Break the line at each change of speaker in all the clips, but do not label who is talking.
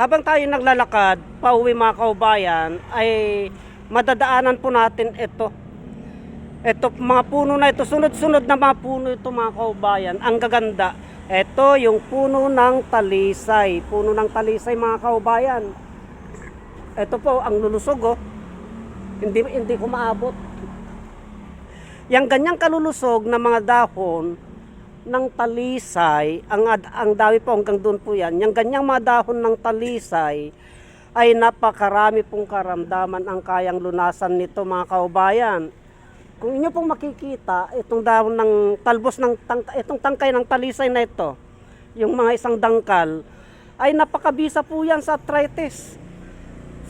Habang tayo naglalakad, pauwi mga kaubayan, ay madadaanan po natin ito. Ito, mga puno na ito, sunod-sunod na mga puno ito mga kaubayan. Ang gaganda. Ito yung puno ng talisay. Puno ng talisay mga kaubayan. Ito po, ang lulusog oh. Hindi ko maabot. Yang ganyang kalulusog na mga dahon ng talisay, ang dami po hanggang doon po yan. Yang ganyang mga dahon ng talisay ay napakarami pong karamdaman ang kayang lunasan nito mga kaubayan. Kung inyo pong makikita, itong dahon ng talbos ng itong tangkay ng talisay na ito, yung mga isang dangkal, ay napakabisa po yan sa arthritis.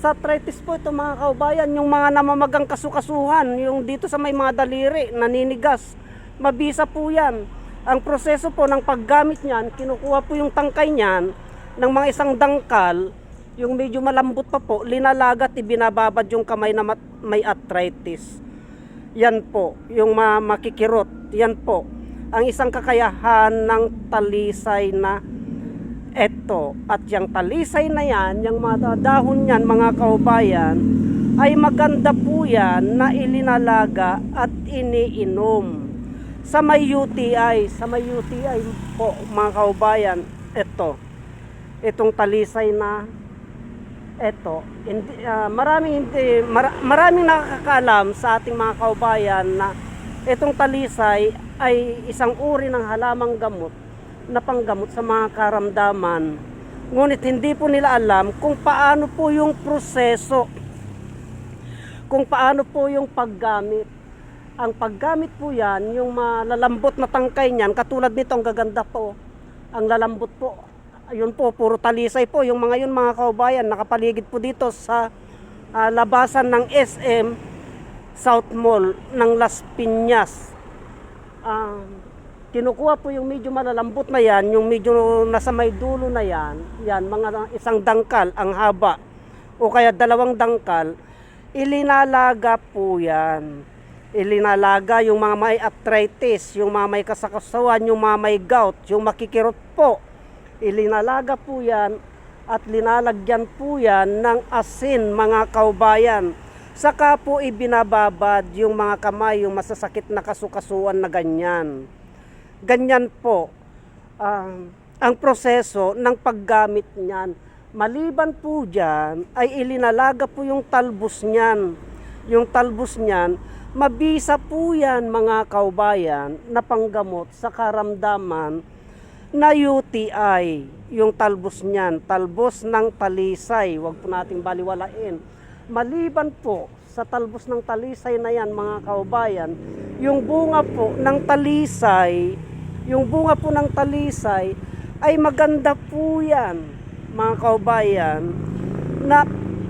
Sa arthritis po ito mga kaubayan, yung mga namamagang kasukasuhan, yung dito sa may mga daliri, naninigas, mabisa po yan. Ang proseso po ng paggamit niyan, kinukuha po yung tangkay niyan ng mga isang dangkal, yung medyo malambot pa po, linalagat, ibinababad yung kamay na may arthritis. Yan po, yung makikirot, yan po, ang isang kakayahan ng talisay na eto. At yung talisay na yan, yung mga dahon yan mga kaubayan, ay maganda po yan na ilinalaga at iniinom. Sa may UTI po mga kaubayan, itong talisay na eto, maraming nakakaalam sa ating mga kaubayan na itong talisay ay isang uri ng halamang gamot na panggamot sa mga karamdaman. Ngunit hindi po nila alam kung paano po yung proseso, kung paano po yung paggamit. Ang paggamit po yan, yung malalambot na tangkay niyan, katulad nito ang gaganda po, ang lalambot po. Ayun po, puro talisay po. Yung mga yun mga kaubayan, nakapaligid po dito sa labasan ng SM South Mall ng Las Piñas. Kinukuha po yung medyo malalambot na yan, yung medyo nasa may dulo na yan, mga isang dangkal, ang haba, o kaya dalawang dangkal, ilinalaga po yan. Ilinalaga yung mga may arthritis, yung mga may kasakasawan, yung mga may gout, yung makikirot po. Ilinalaga po yan at linalagyan po yan ng asin mga kaubayan. Saka po ibinababad yung mga kamay, yung masasakit na kasukasuan na ganyan. Ganyan po ang proseso ng paggamit niyan. Maliban po dyan ay ilinalaga po yung talbos niyan. Yung talbos niyan, mabisa po yan mga kaubayan na panggamot sa karamdaman na UTI, yung talbos niyan, talbos ng talisay, wag po nating baliwalain. Maliban po sa talbos ng talisay na yan mga kaubayan, yung bunga po ng talisay, ay maganda po yan mga kaubayan na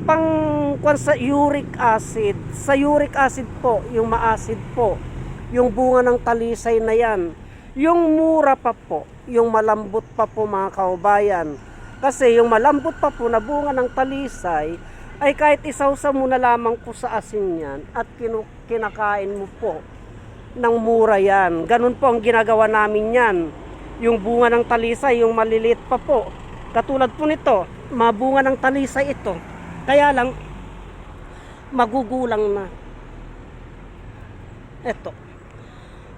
pangkuan sa uric acid. Sa uric acid po, yung ma-acid po, yung bunga ng talisay na yan. Yung mura pa po, yung malambot pa po mga kaubayan. Kasi yung malambot pa po na bunga ng talisay ay kahit isawsaw mo na lamang po sa asin yan at kinakain mo po ng mura yan. Ganun po ang ginagawa namin yan. Yung bunga ng talisay, yung maliliit pa po. Katulad po nito, mga bunga ng talisay ito. Kaya lang, magugulang na. Ito.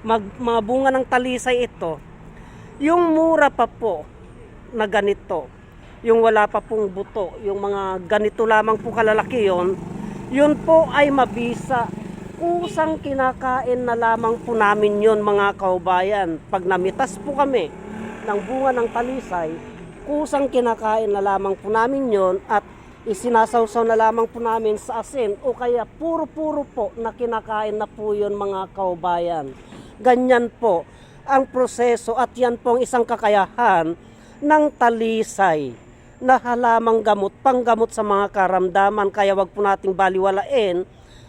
Mga bunga ng talisay ito, yung mura pa po na ganito, yung wala pa pong buto, yung mga ganito lamang po kalalaki yun po ay mabisa. Kusang kinakain na lamang po namin yun mga kaubayan. Pag namitas po kami ng bunga ng talisay, kusang kinakain na lamang po namin yun at isinasawsaw na lamang po namin sa asin o kaya puro-puro po na kinakain na po yun mga kaubayan. Ganyan po ang proseso at yan po ang isang kakayahan ng talisay na halamang gamot, panggamot sa mga karamdaman. Kaya wag po nating baliwalain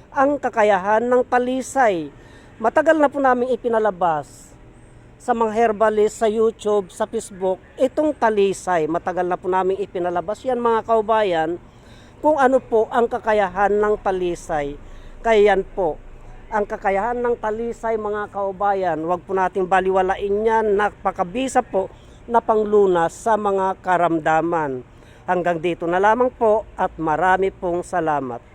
ang kakayahan ng talisay. Matagal na po namin ipinalabas sa mga herbalist sa YouTube, sa Facebook, itong talisay. Matagal na po namin ipinalabas yan mga kaubayan kung ano po ang kakayahan ng talisay. Kaya yan po, ang kakayahan ng talisay mga kaubayan, wag po nating baliwalain yan, napakabisa po na panglunas sa mga karamdaman. Hanggang dito na lamang po at marami pong salamat.